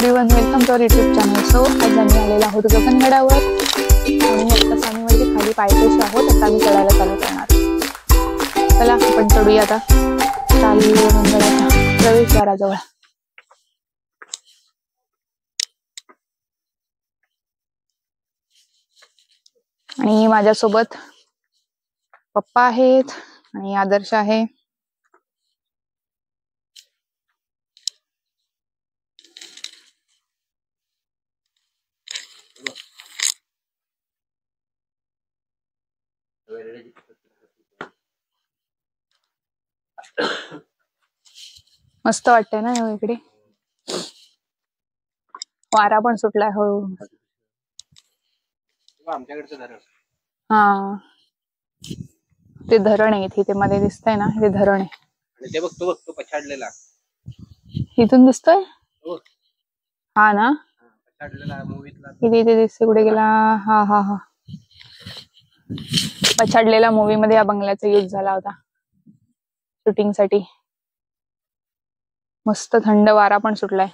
Everyone, welcome to our YouTube channel. So आज आम्ही आलेलो आहोत गगनगडावर आणि आत्ताच आम्ही म्हणजे खाली पायथ्याशी आहोत. आता आम्ही चढायला चालू करणार. चला आपण चढूया आता खाली गगनगडाच्या प्रवेशद्वाराजवळ. आणि माझ्यासोबत पप्पा आहेत आणि आदर्श आहे. मस्त वाटतंय ना इकडे. वारा पण सुटलाय हळू. आमच्याकडचं धरण. हा, ते धरण आहे तिथे मध्ये दिसतंय ना, ते धरण आहे. आणि ते बघतो पछाडलेला इथून दिसतोय. हा ना, पछाडलेला मूवीतला इथे दिसतोय. कुठे गेला? हा हा हा, पछाडलेला मूवी मध्ये या बंगल्याचा यूज झाला होता शूटिंग साठी. मस्त थंड वारा पण सुटलाय.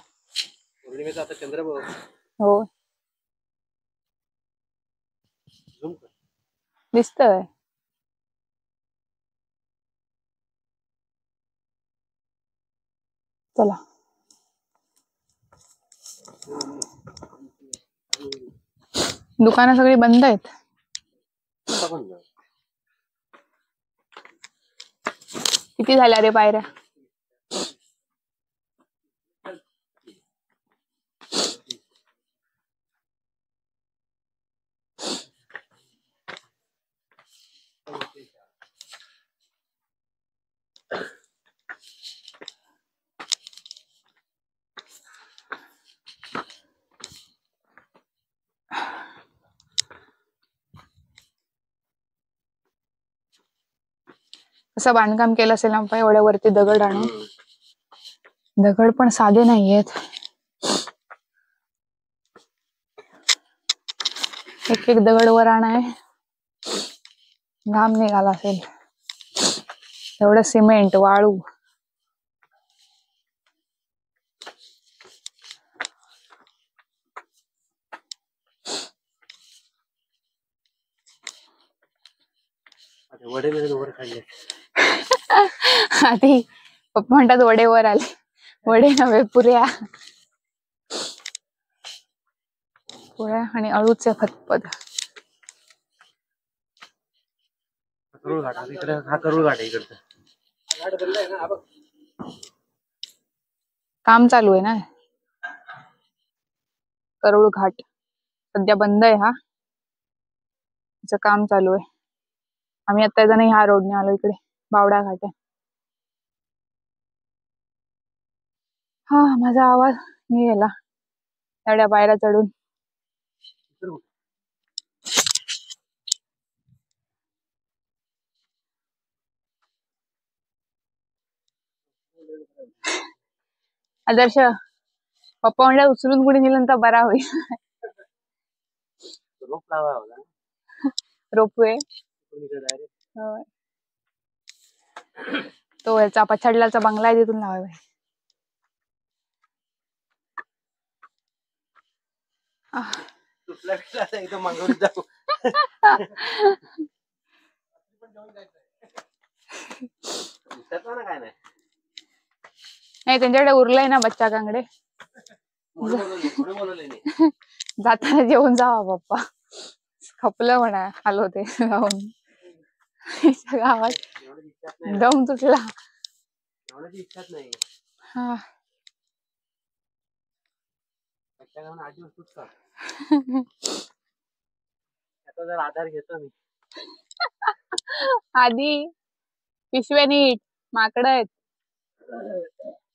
पौर्णिमेचा आता चंद्र बघ. हो, झूम कर. दिसतोय. चला, दुकानं सगळी बंद आहेत. किती झाल्या रे पायऱ्या? असं बांधकाम केलं असेल ना एवढ्या वरती दगड आणून. दगड पण साधे नाहीयेत. एक एक दगड वर आणाय घाम निघाला असेल. एवढं सिमेंट वाळू. आधी पप्पा म्हणतात वडे वर आले. वडे नव्हे, पुऱ्या. पोळ्या आणि अळूचे फतफद. काम चालू आहे ना, करूळ घाट सध्या बंद आहे. हा, त्याचं काम चालू आहे. आम्ही आता जण ह्या रोडने आलो. इकडे बावडा घाट आहे. हा, माझा आवाज मी गेला एवढ्या पायऱ्या चढून. आदर्श, पप्पा म्हणलं उचलून कुणी नेलं तर बरा होईल. रोपवे. तो ह्याचा पछाडल्याचा बंगला आहे, तिथून लावाय. नाही, त्यांच्याकडे उरलंय ना बच्चा कांगडे. जाताना जेवून जावा पप्पा. खपलं म्हणा आलो ते जाऊन. गावात दम तुटला. हा, आधार घेतो मी. आधी पिशव्या नीट, माकड आहेत.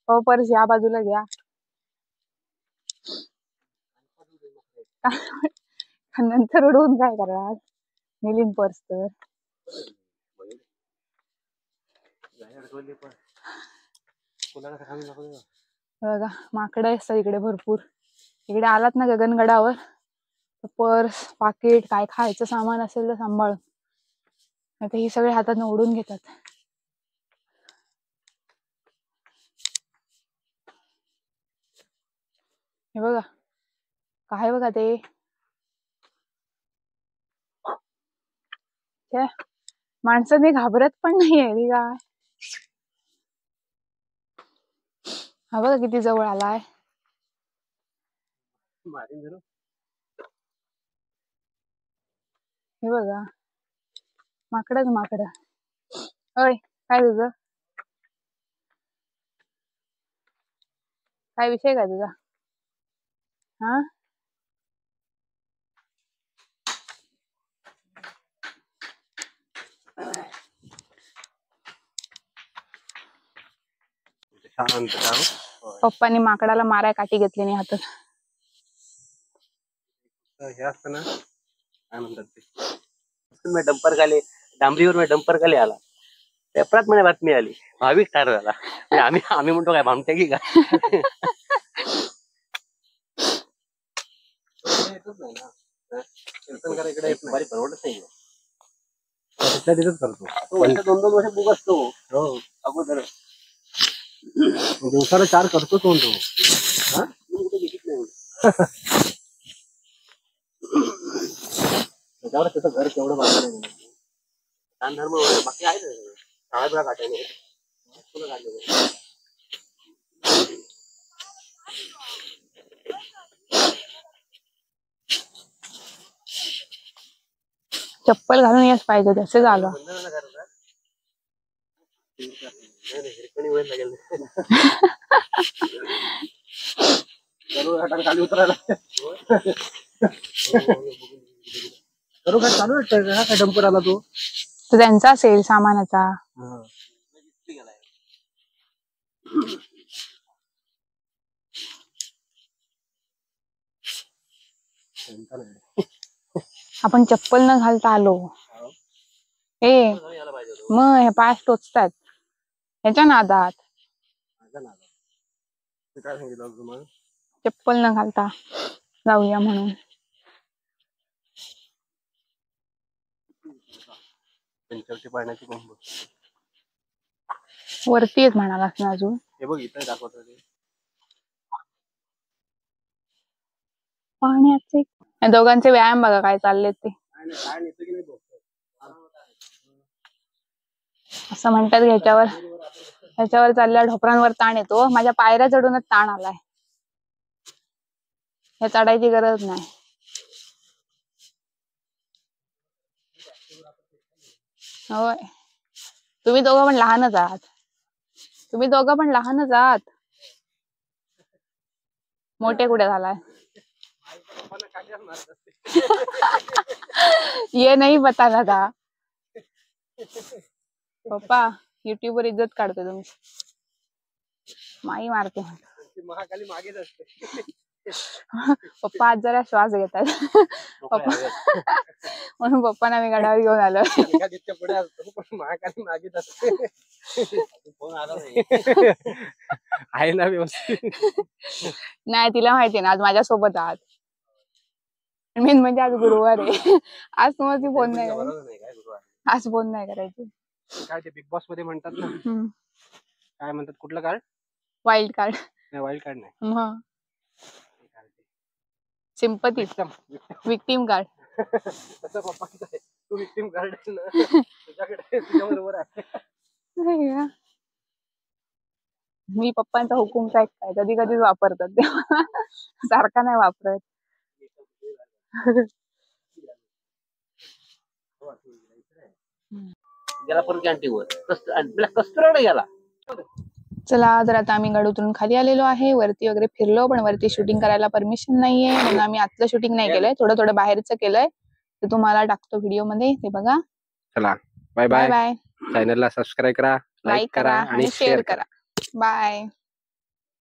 हो, पर्स या बाजूला घ्या. नंतर उडवून काय करणार? नेलीन पर्स तर. बघा, माकडं असतात इकडे भरपूर. इकडे आलात ना गगनगडावर, पर्स पाकिट काय खायचं सामान असेल तर सांभाळ. आता ही सगळे हातात ओढून घेतात. हे बघा काय बघा ते माणसाने घाबरत पण नाहीये ती काय. हा बघा किती जवळ आलाय. मारीन जरूर. हे बघा माकडच माकड. होय काय तुझं काय विषय काय तुझा हा. शांत राहा. पप्पानी माकडाला माराय काठी घेतली नाही हातात. हे असतं ना काय म्हणतात ते मी डंपर खाली डांबरीवर मी डंपर खाली आला. पेपरात मला बातमी आली भाविक ठार झाला. म्हणजे आम्ही म्हणतो काय भामट्या की काय. येतच नाही ना. कीर्तनकार इकडे येत नाही. परवडत नाही. तिथल्या तिथंच करतो. वर्ष 2-2 वर्ष बुक असतो. हो अगोदर दिवसाला 4 करतो तो. हा कुठे घेत नाही. त्याच्यावर त्याचं घर केवढं बांधलं नाही. दान धर्म वगैरे बाकी आहे ना. शाळा काढायला तुला काढले. चप्पल घालून याच पाहिजे तसं झालं. खाली उतरायला चालू वाटतंय का काय डंपर आला तो त्यांचा असेल सामानाचा. आपण चप्पल न घालता आलो. ए मग हे पाय टोचतात ह्याच्या नादात. काय सांगितलं तुम्हाला चप्पल न घालता जाऊया म्हणून. त्यांच्यावरती पाण्याची पंप वरती येत म्हणालास ना अजून. हे बघ इथं दाखवत पाण्याचे या दोघांचे व्यायाम बघा काय चालले ते. असं म्हणतात ह्याच्यावर चालल्या ढोपरांवर ताण येतो. माझ्या पायऱ्या चढूनच ताण आलाय. हे चढायची गरज नाही. होय तुम्ही दोघं पण लहानच आहात. मोठे कुठे झालाय. ये नाही बताना था. पप्पा युट्यूब वर इज्जत काढते तुमची. माई मारते महाकाली मागेच असते. पप्पा आज जरा श्वास घेतात. म्हणून पप्पांना मी गडावर घेऊन आलो. पुढे असतो पण महाकाली मागेच असते. फोन आला नाही. आहे ना व्यवस्थित. नाही तिला माहिती ना आज माझ्या सोबत आहात. मेन म्हणजे आज गुरुवार आहे. आज तुम्हाला फोन नाही आज फोन नाही करायची. काय ते बिग बॉस मध्ये म्हणतात ना काय म्हणतात कुठलं कार्ड वाईल्ड कार्ड. नाही वाईल्ड कार्ड नाही. Sympathy victim card. तसं पप्पांचं आहे. तू विक्टीम कार्ड तुझ्याकडे तुझ्याबरोबर आहे. मी पप्पांचा हुकूम काय कधी कधीच वापरतात तेव्हा सारखा नाही वापरत. गेला परत कॅन्टीनवर कस्टर्ड गेला. चला तर आता आम्ही गड उतरून खाली आलेलो आहे. वरती वगैरे फिरलो पण वरती शूटिंग करायला परमिशन नाहीये म्हणून आम्ही आतलं शूटिंग नाही केलंय. थोडं बाहेरचं केलंय. ते तुम्हाला टाकतो व्हिडिओ मध्ये ते बघा. चला बाय बाय. चॅनलला सबस्क्राईब करा, लाईक करा आणि शेअर करा. बाय.